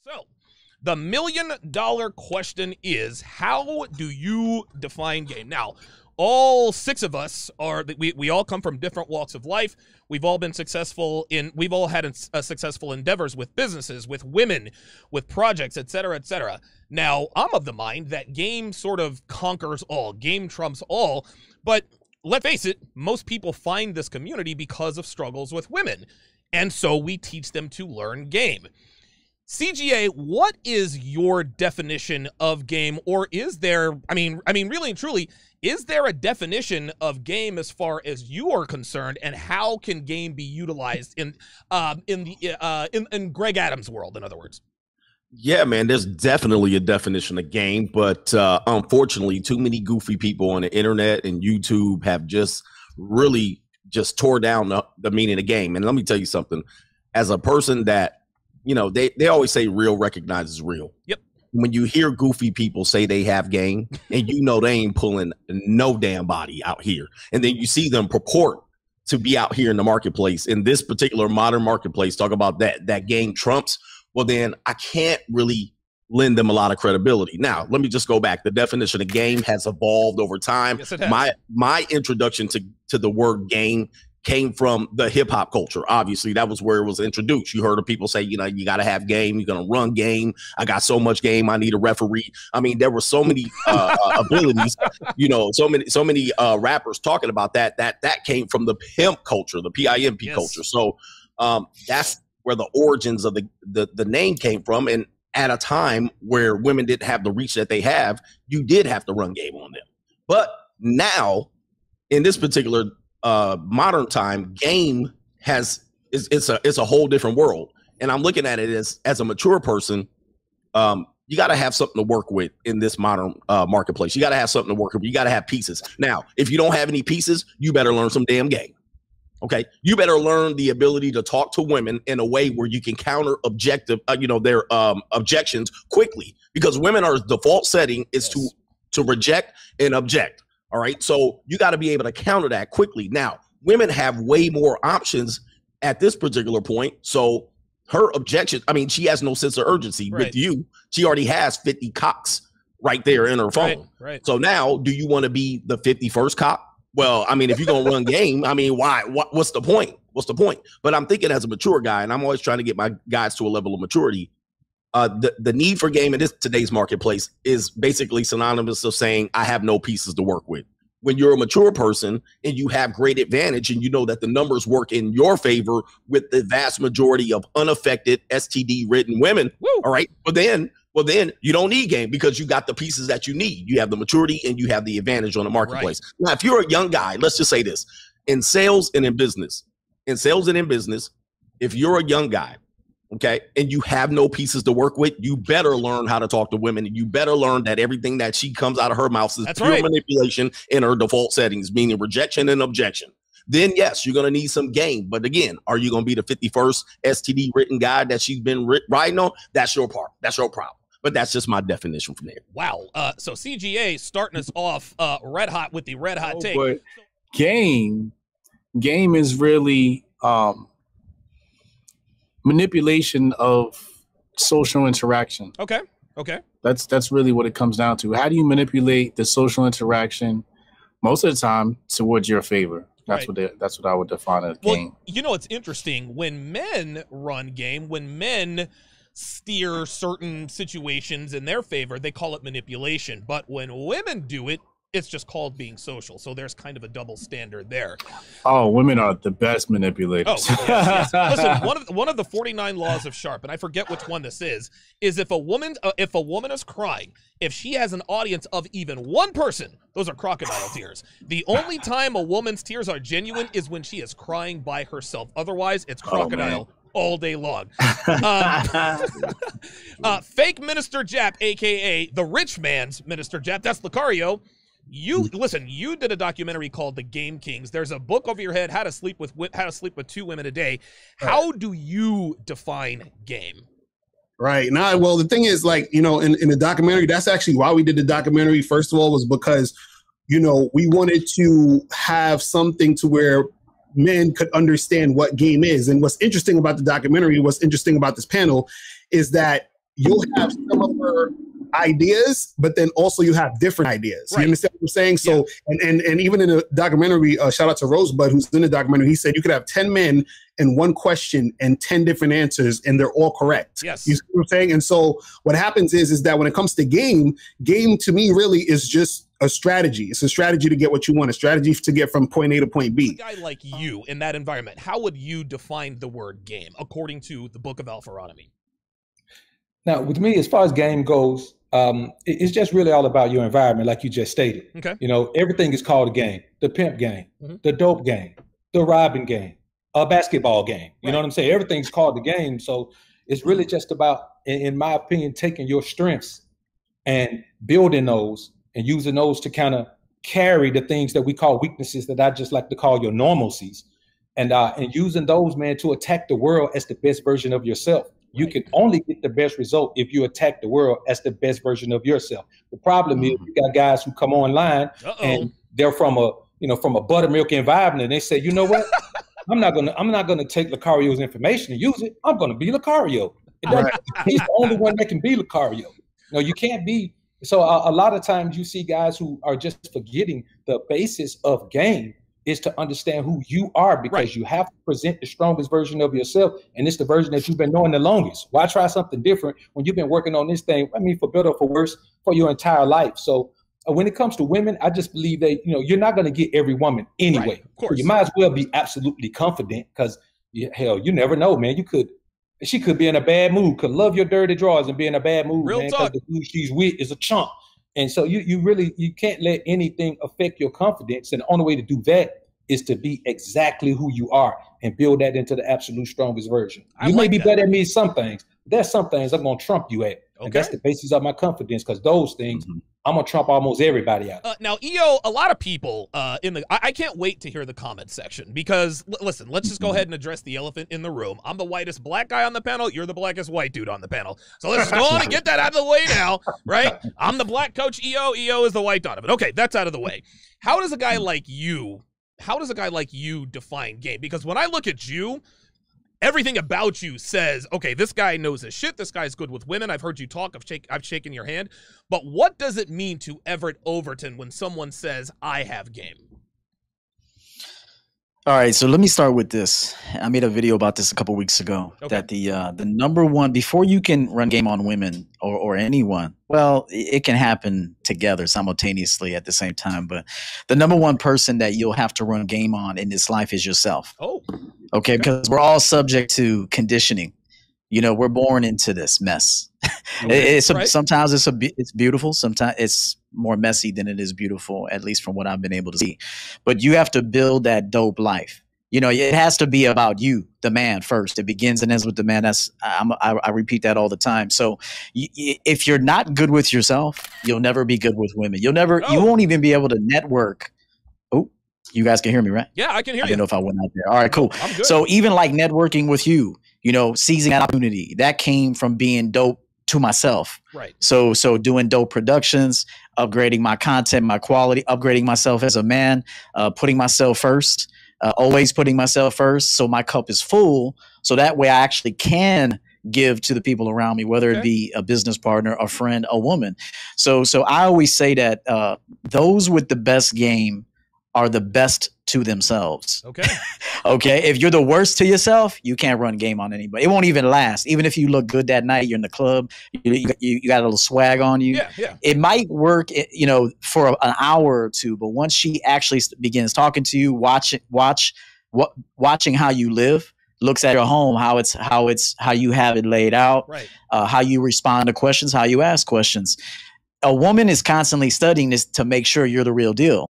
So, the $1,000,000 question is, how do you define game? Now, all six of us we all come from different walks of life. We've all been successful we've all had successful endeavors with businesses, with women, with projects, et cetera, et cetera. Now, I'm of the mind that game sort of conquers all. Game trumps all. But let's face it, most people find this community because of struggles with women. And so we teach them to learn game. CGA, what is your definition of game, or is there, I mean, really and truly, is there a definition of game as far as you are concerned, and how can game be utilized in Greg Adams' world, in other words? Yeah, man, there's definitely a definition of game, but unfortunately, too many goofy people on the internet and YouTube have just really just tore down the meaning of game. And let me tell you something, as a person that, you know, they always say real recognizes real. Yep. When you hear goofy people say they have game and you know they ain't pulling no damn body out here, and then you see them purport to be out here in the marketplace, in this particular modern marketplace, talk about that game trumps, well, then I can't really lend them a lot of credibility. Now, let me just go back. The definition of game has evolved over time. Yes, it has. My introduction to the word game came from the hip hop culture. Obviously, that was where it was introduced. You heard of people say, you know, you got to have game. You're going to run game. I got so much game. I need a referee. I mean, there were so many abilities, you know, so many rappers talking about that came from the pimp culture, the PIMP Yes. culture. So that's where the origins of the name came from. And at a time where women didn't have the reach that they have, you did have to run game on them. But now, in this particular modern time, game it's a whole different world. And I'm looking at it as a mature person. You got to have something to work with in this modern marketplace. You got to have something to work with. You got to have pieces. Now, if you don't have any pieces, you better learn some damn game. Okay, you better learn the ability to talk to women in a way where you can counter their objections quickly, because women are default setting is to reject and object. All right, so you got to be able to counter that quickly. Now, women have way more options at this particular point. So her objection, I mean, she has no sense of urgency. Right. With you, she already has 50 cocks right there in her phone. Right. So now, do you want to be the 51st cock? Well, I mean, if you're going to run game, I mean, why? What's the point? What's the point? But I'm thinking as a mature guy, and I'm always trying to get my guys to a level of maturity. The need for game in today's marketplace is basically synonymous of saying I have no pieces to work with. When you're a mature person and you have great advantage and you know that the numbers work in your favor with the vast majority of unaffected STD-ridden women, Woo. all right, well then you don't need game, because you got the pieces that you need. You have the maturity and you have the advantage on the marketplace. Right. Now, if you're a young guy, let's just say this, in sales and in business, if you're a young guy, okay, and you have no pieces to work with, you better learn how to talk to women, and you better learn that everything that she comes out of her mouth is pure manipulation in her default settings, meaning rejection and objection. Then yes, you're going to need some game. But again, are you going to be the 51st STD written guy that she's been riding on? That's your part. That's your problem. But that's just my definition from there. Wow. So CGA starting us off red hot with the red hot take. But game is really manipulation of social interaction. Okay. That's really what it comes down to. How do you manipulate the social interaction most of the time towards your favor? That's what I would define as game. You know, it's interesting when men run game, when men steer certain situations in their favor, they call it manipulation. But when women do it, it's just called being social. So there's kind of a double standard there. Oh, women are the best manipulators. Oh, yes. Listen, one of the 49 laws of Sharpe, and I forget which one this is if a woman is crying, if she has an audience of even one person, those are crocodile tears. The only time a woman's tears are genuine is when she is crying by herself. Otherwise, it's crocodile all day long. Fake Minister Jap, aka the rich man's Minister Jap, that's Lucario. You did a documentary called The Game Kings. There's a book over your head, How to Sleep with 2 Women a Day. How do you define game? Right. Now, well, the thing is, like, you know, in the documentary, that's actually why we did the documentary. First of all, was because, you know, we wanted to have something to where men could understand what game is. And what's interesting about the documentary, what's interesting about this panel is that you'll have similar ideas, but then also you have different ideas. Right. You understand what I'm saying? So, and even in the documentary, shout out to Rosebud, who's in the documentary, he said you could have 10 men and one question and 10 different answers, and they're all correct. Yes. You see what I'm saying? And so what happens is that when it comes to game to me really is just a strategy. It's a strategy to get what you want, a strategy to get from point A to point B. A guy like you in that environment, how would you define the word game according to the Book of Alpharonomy? Now, with me, as far as game goes, it's just really all about your environment, like you just stated. Okay. You know, everything is called a game: the pimp game, the dope game, the robbing game, a basketball game. You know what I'm saying? Everything's called the game. So it's really just about, in my opinion, taking your strengths and building those and using those to kind of carry the things that we call weaknesses, that I just like to call your normalcies, and using those, man, to attack the world as the best version of yourself. You can only get the best result if you attack the world as the best version of yourself. The problem is you got guys who come online and they're from a buttermilk environment, and they say, you know what? I'm not gonna take Lucario's information and use it. I'm gonna be Lucario. He's the only one that can be Lucario. No, you can't be. So a lot of times you see guys who are just forgetting the basis of game is to understand who you are, because you have to present the strongest version of yourself, and it's the version that you've been knowing the longest. Why try something different when you've been working on this thing, I mean, for better or for worse, for your entire life? So when it comes to women, I just believe that, you're not going to get every woman anyway. Right, of course. So you might as well be absolutely confident, because hell, you never know, man. She could be in a bad mood, could love your dirty drawers and be in a bad mood, Real man, because the dude she's with is a chump. And so you can't let anything affect your confidence. And the only way to do that is to be exactly who you are and build that into the absolute strongest version. You may be better at me at some things, but there's some things I'm going to trump you at. Okay. And that's the basis of my confidence, because those things, I'm going to trump almost everybody out. Now, EO, a lot of people I can't wait to hear the comment section, because, listen, let's just go ahead and address the elephant in the room. I'm the whitest black guy on the panel. You're the blackest white dude on the panel. So let's go on and get that out of the way now, right? I'm the black coach EO. EO is the white Donovan. Okay, that's out of the way. How does a guy like you define game? Because when I look at you, everything about you says, okay, this guy knows his shit. This guy's good with women. I've heard you talk. I've shaken your hand. But what does it mean to Everett Overton when someone says, I have game? All right, so let me start with this. I made a video about this a couple weeks ago, that the number one, before you can run game on women or anyone, well, it can happen together simultaneously at the same time, but the number one person that you'll have to run game on in this life is yourself. Okay, because we're all subject to conditioning. We're born into this mess. Sometimes it's beautiful. Sometimes it's more messy than it is beautiful, at least from what I've been able to see. But you have to build that dope life. It has to be about you, the man, first. It begins and ends with the man. I repeat that all the time. So if you're not good with yourself, you'll never be good with women. You won't even be able to network. Oh, you guys can hear me, right? Yeah, I can hear you. I don't know if I went out there. All right, cool. I'm good. So even like networking with you, seizing that opportunity, that came from being dope to myself. Right. So doing dope productions, upgrading my content, my quality, upgrading myself as a man, putting myself first, always putting myself first. So my cup is full. So that way I actually can give to the people around me, whether it be a business partner, a friend, a woman. So I always say that those with the best game are the best to themselves. Okay. Okay. If you're the worst to yourself, you can't run game on anybody. It won't even last. Even if you look good that night, you're in the club, you got a little swag on you. Yeah. It might work, for an hour or two, but once she actually begins talking to you, watching how you live, looks at your home, how you have it laid out, right. How you respond to questions, how you ask questions. A woman is constantly studying this to make sure you're the real deal.